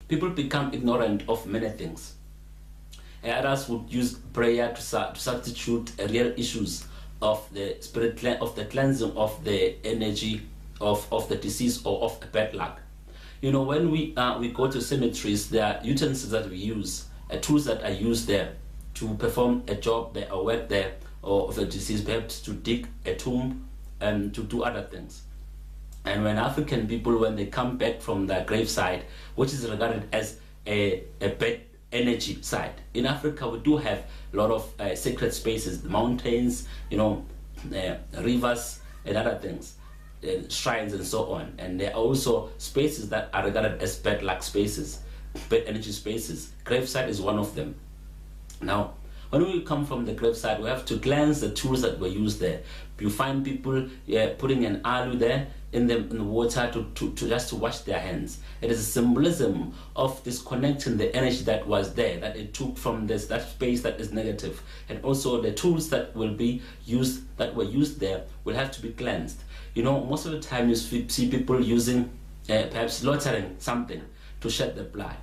people become ignorant of many things. Others would use prayer to substitute real issues of the spirit, of the cleansing of the energy of the disease or of bad luck. When we go to cemeteries, there are utensils that we use, tools that are used there to perform a job there or work there, or of a disease, perhaps to dig a tomb and to do other things. And when African people, when they come back from their graveside, which is regarded as a bad energy site, in Africa we do have a lot of sacred spaces, mountains, rivers and other things, shrines and so on. And there are also spaces that are regarded as bad luck spaces, bad energy spaces. Graveside is one of them. Now, when we come from the graveside, we have to cleanse the tools that were used there. You find people putting an aloe there in the water to just to wash their hands. It is a symbolism of disconnecting the energy that was there, that it took from that space that is negative. And also the tools that were used there will have to be cleansed. Most of the time you see people using perhaps slaughtering something to shed the blood.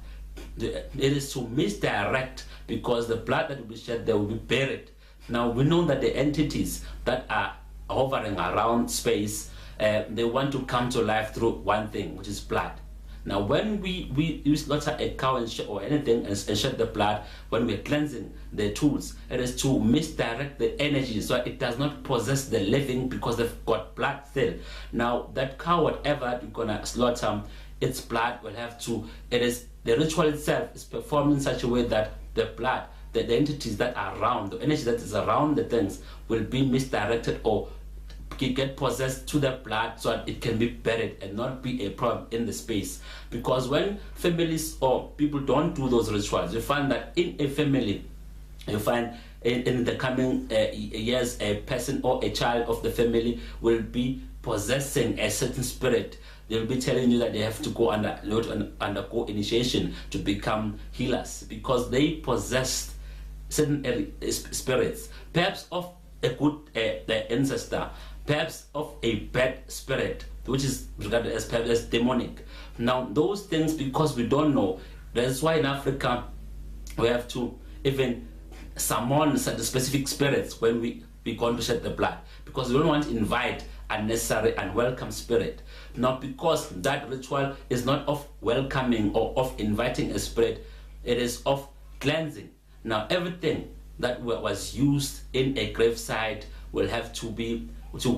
It is to misdirect, because the blood that will be shed there will be buried. Now we know that the entities that are hovering around space, they want to come to life through one thing, which is blood. Now when we slaughter a cow or anything and shed the blood, when we're cleansing the tools, it is to misdirect the energy so it does not possess the living, because they've got blood still. Now that cow, whatever you're gonna slaughter, its blood will have to, the ritual itself is performed in such a way that the blood, the entities that are around, the energy that is around the things will be misdirected or get possessed to the blood, so that it can be buried and not be a problem in the space. Because when families or people don't do those rituals, you find that in a family, you find in the coming years, a person or a child of the family will be possessing a certain spirit. They'll be telling you that they have to go undergo initiation to become healers, because they possessed certain spirits, perhaps of a good ancestor, perhaps of a bad spirit, which is regarded as perhaps as demonic. Now those things, because we don't know, that's why in Africa we have to even summon certain specific spirits when we go to shed the blood, because we don't want to invite unnecessary unwelcome spirit. Now because that ritual is not of welcoming or of inviting a spirit, it is of cleansing. Now everything that was used in a graveside will have to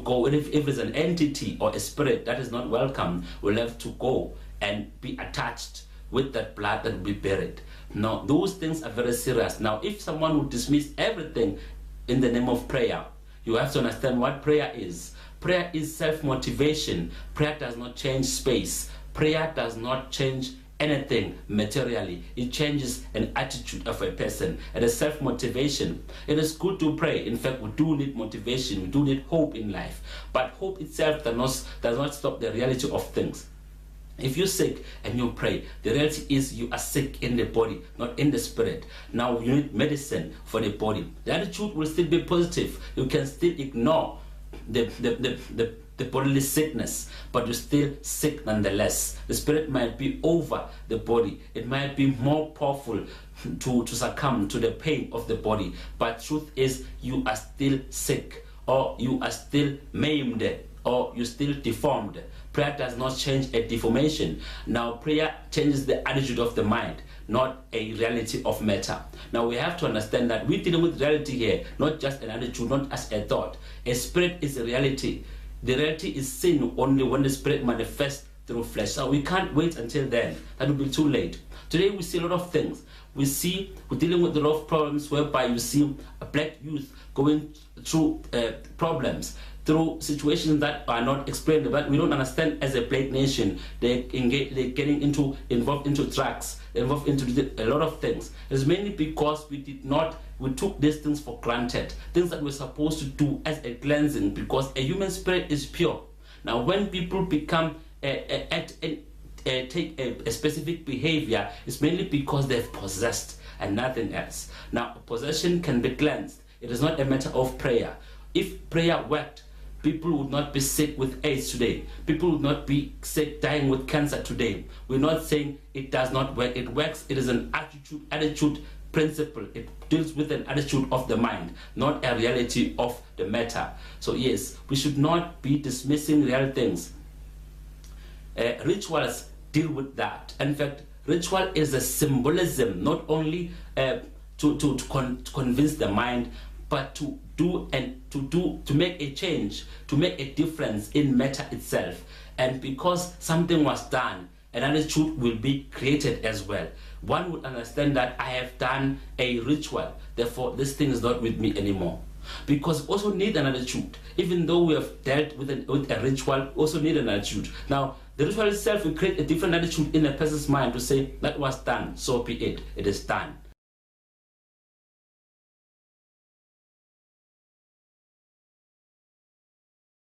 go. If it's an entity or a spirit that is not welcome, will have to go and be attached with that blood that will be buried. Now those things are very serious. Now if someone would dismiss everything in the name of prayer, you have to understand what prayer is. Prayer is self-motivation. Prayer does not change space. Prayer does not change anything materially. It changes an attitude of a person. It is self-motivation. It is good to pray. In fact, we do need motivation. We do need hope in life. But hope itself does not stop the reality of things. If you're sick and you pray, the reality is you are sick in the body, not in the spirit. Now you need medicine for the body. The attitude will still be positive. You can still ignore the bodily sickness, but you're still sick nonetheless. The spirit might be over the body. It might be more powerful to succumb to the pain of the body. But truth is, you are still sick, or you are still maimed, or you're still deformed. Prayer does not change a deformation. Now prayer changes the attitude of the mind, not a reality of matter. Now we have to understand that we're dealing with reality here, not just an attitude, not as a thought. A spirit is a reality. The reality is seen only when the spirit manifests through flesh. So we can't wait until then. That will be too late. Today we see a lot of things. We're dealing with a lot of problems whereby you see a black youth going through problems, through situations that are not explained, but we don't understand as a black nation. They're getting involved into drugs, involved into a lot of things. It's mainly because we took these things for granted, things that we're supposed to do as a cleansing, because a human spirit is pure. Now when people become take a specific behavior, it's mainly because they've possessed and nothing else. Now possession can be cleansed. It is not a matter of prayer. If prayer worked, people would not be sick with AIDS today. People would not be sick, dying with cancer today. We're not saying it does not work. It works. It is an attitude principle. It deals with an attitude of the mind, not a reality of the matter. So yes, we should not be dismissing real things. Rituals deal with that. In fact, ritual is a symbolism, not only to convince the mind, but to make a change, to make a difference in matter itself. And because something was done, an attitude will be created as well. One would understand that I have done a ritual, therefore this thing is not with me anymore. Because we also need an attitude. Even though we have dealt with a ritual, we also need an attitude. Now, the ritual itself will create a different attitude in a person's mind to say, that was done, so be it, it is done.